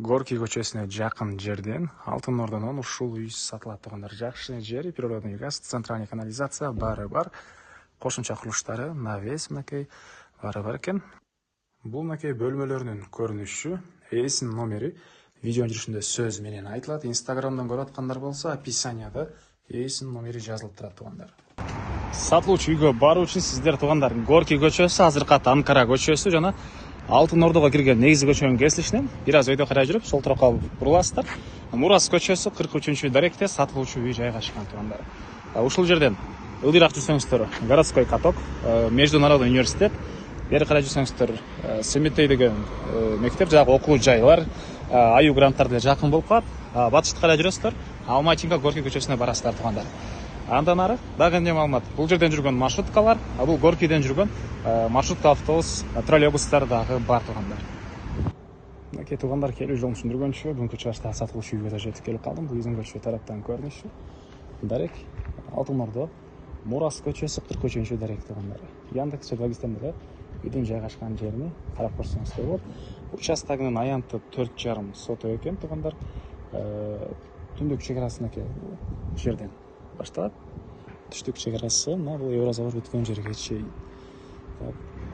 Горький көчөсүнө жакын жерден Алтын Ордонун ушул үй сатылат тургандар. Жакшы жери, природный газ, центральный канализация бары бар. Кошумча курулуштары, навес мынакей бары бар экен. Бул мынакей бөлмөлөрүнүн көрүнүшү, ээсинин номери видеонун жүрүшүндө сөз менен айтылат. Инстаграмдан көрүп аткандар болсо, описанияда ээсинин номери жазылып турат тугандар. Сатылуучу үйгө баруу үчүн сиздер тугандар Горький көчөсү, азыркы аты Анкара көчөсү жана Алтын Ордого кирген негизги көчөнүн кесилишинен бир аз өйдө карай жүрүп, сол тарапка буруласыздар. Мурас көчөсү 43 даректе сатылуучу үй жайгашкан тугандар. Ушул жерден ылдыйраак жүрсөңүздөр городской каток, международный университет, бери карай жүрсөңүздөр Семетей деген мектеп, жагы окуу жайлар, аю гранттар деле жакын болуп калат. Батышты карай жүрөсүздөр, Алматинка Горький көчөсүнө барасыздар тугандар. Андан ары дагы эмне маалымат? Бул жерден жүргөн маршруткалар, бул Горькийден жүргөн маршрутка автобус, троллейбустар дагы бар тугандар. Мынакей тугандар келүү жолун түшүндүргөнчү, бүгүнкү чыгышта сатылуучу үйгө да жетип келип калдым. Бул изин көчө тараптан көрүнүшү. Дарек Алтын Ордо, Мурас көчөсү 43 дарек тугандар. Яндекс Жагистен деле үйдүн жайгашкан жерини карап көрсөңүздөр болот. Участканын аянты 4,5 соток экен тугандар. Түндүк чегарасынакей жерден башталат. Түштүк чегарасы мына бул Еврозавод бүткөн жерге чейин.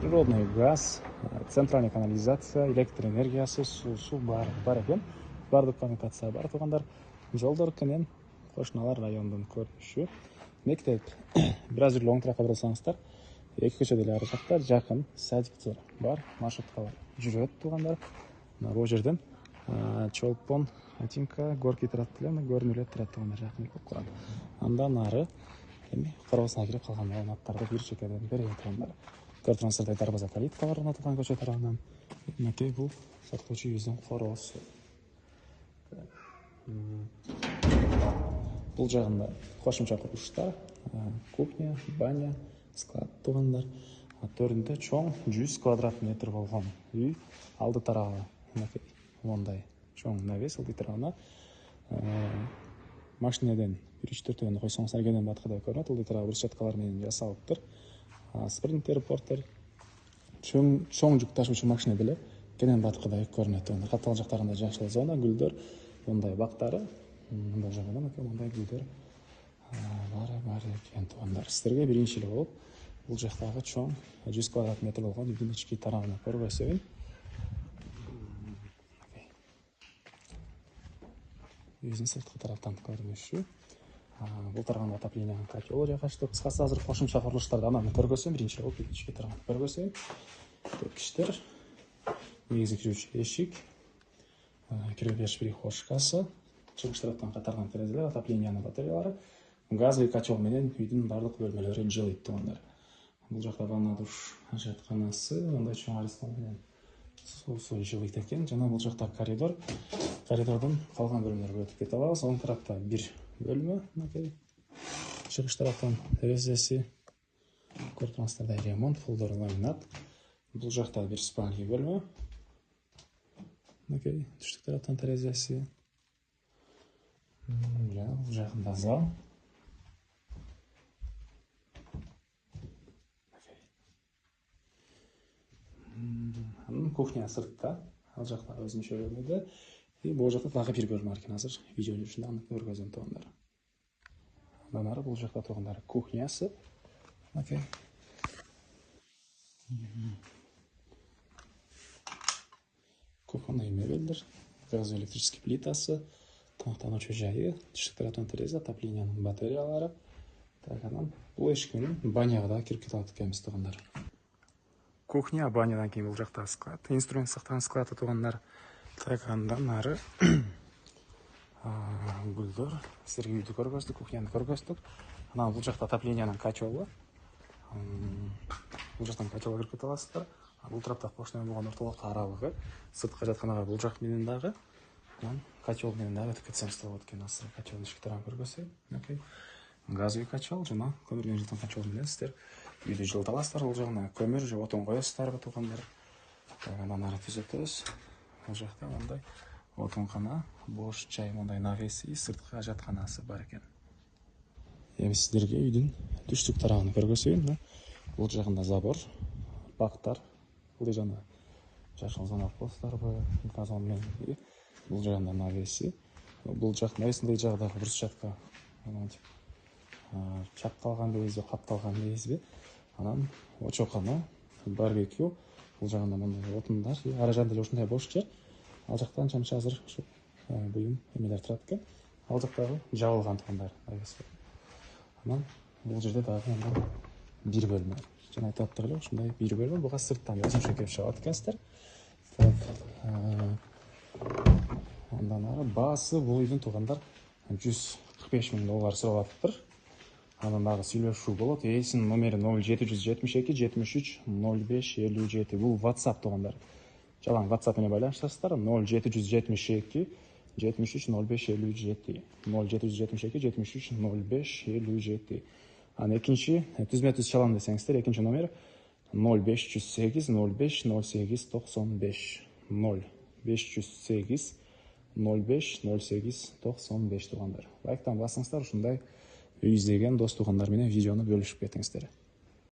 Природный газ, центральный канализация, электр энергиясы, суу бар экен. Бардык коммуникация бар тугандар. Жолдор менен кошуналар райондун көрүнүшү. Мектеп бир аз эле оң тарапка бурулсаңыздар, эки көчө деле ары жакта жакын садиктер бар, маршруткалар жүрөт тугандар. Мына бул жерден Чолпон, Атинка, Горький тарап деле көрүнүп эле турат тугандар, жакын болуп калат. Андан ары эми коросуна кирип калган маалыматтарды бир чекеден берейин тугандар. Көрүп тургансыздардай дарбаза калитка бар аталган көчө тарабынан. Мынакей бул сатылуучу үйүбүздүн короосу. Бул жагында кошумча курулуштар, кухня, баня, склад тугандар. Төрүндө чоң 100 квадрат метр болгон үй. Алды тарабы мынакей мондай чоң навес, алды тарабына машинеден 1-3-4 дегенде койсоңуздар кенен баткыдай көрүнөт. Алды тарабы брусчаткалар менен жасалыптыр. Спринтер, портер, чоң жүк ташуучу машина деле кенен баткыдай көрүнөт. Каптал жактарында жакшы зона, гүлдөр, мындай бактары, бул жагында мындай гүлдөр бар экен тугандар. Сиздерге биринчи эле болуп бул жактагы чоң 100 квадрат метр болгон үйдүн ички тарабына көргөзөйүн. Үйдүн сырткы тараптан көрүнүшү. Бул тарабында отоплениянын котелу жайгашты. Кыскасы азыр кошумча курулуштарды анан көргөзөйүн, биринчи болуп ички тарабын көргөзөйүн. Тепкичтер, негизги кирүүчү эшик, кире бериш прихожкасы, чыгыш тараптан катарган терезелер, отоплениянын батареялары, газовый котел менен үйдүн бардык бөлмөлөрү жылыйт тугандар. Бул жакта ванна, душ, ажатканасы, мындай чоң арестан менен суу жылыйт экен. Жана бул жакта коридор. Коридордун калган бөлмөлөргө өтүп кете алабыз. Оң тарапта бир бөлмө, мынакей чыгыш тараптан терезеси. Көрүп тургансыздардай ремонт, фулдор ламинат. Бул жакта бир спальный бөлмө. Мынакей түштүк тараптан терезеси. Бул жагында зал. Кухня сыртта, ал жакта өзүнчө бөлмөдө. И бул жакта дагы бир бөлмө бар экен, азыр видео жүрүшүндө аны көргөзөм тугандар. Андан ары бул жакта тугандар кухнясы. Мынакей. Кухонный мебелдер, газовый электрический плитасы, тамактануучу жайы, түштүк тараптан терезе, отоплениянын батареялары. Так, анан бул эшикинен баняга да кирип кете алат экенбиз тугандар. Кухня, банядан кийин бул жакта склад, инструмент сактаган склад тугандар. Так, андан ары гүлдөр, сиздерге үйдү көргөздүк, кухняны көргөздүк. Анан бул жакта отоплениянын котелу. Бул жактан котелго кирип кете аласыздар. Бул тарапта кошуна болгон ортолук аралыгы, сырткы жатканага бул жак менен дагы, анан котел менен дагы өтүп кетсеңиз болот экен. Азыр котелдун ички тарабын көргөзөйүн. Мынакей газовый котел жана көмүрдөн жылытылган котел менен сиздер үйдү жылыта аласыздар. Бул жагына көмүр же отун коесуздарбы тугандар. Андан ары түзөтөбүз. Бул жакта мындай отункана, бош жай, мындай навеси, сырткы ажатканасы бар экен. Эми сиздерге үйдүн түштүк тарабын көргөзөйүн. Бул жагында забор, бактар, бул жана жашыл зона коесуздарбы, газон менен Бұл жағында навеси. Бұл жақ навесіндей жағдағы брусчатка чапталған дейбиз, капталган дейбизби. Анан очокана, барбекю. Бұл жағында мындай отундар, ара жагында эле ушундай бош жер. Ал жакта анча-мынча азыр ушу буюм эмелер турат экен. Ал жактагы жабылган туугандар. Анан бул жерде дагы мындай бир бөлмө. Жана айтып аттык эле ушундай бир бөлмө. Буга сырттан өзүнчө келип чыгат экенсиздер. Андан ары баасы бул үйдүн туугандар $145,000 сурап атыптыр. Анан дагы сүйлөшүү болот. Эсинин номери 0772 73 05 57. Бул WhatsApp туугандар. Жалаң WhatsApp менен байланышасыздар. 0772 73 05 57. 0772 73 05 57. Анан экинчи түзмө-түз чалам десеңиздер, экинчи номер 0508 05 08 95. 0508 05 08 95 туугандар. Лайктан басыңыздар, ушундай үй издеген дос туугандар менен видеону бөлүшүп кетиңиздер.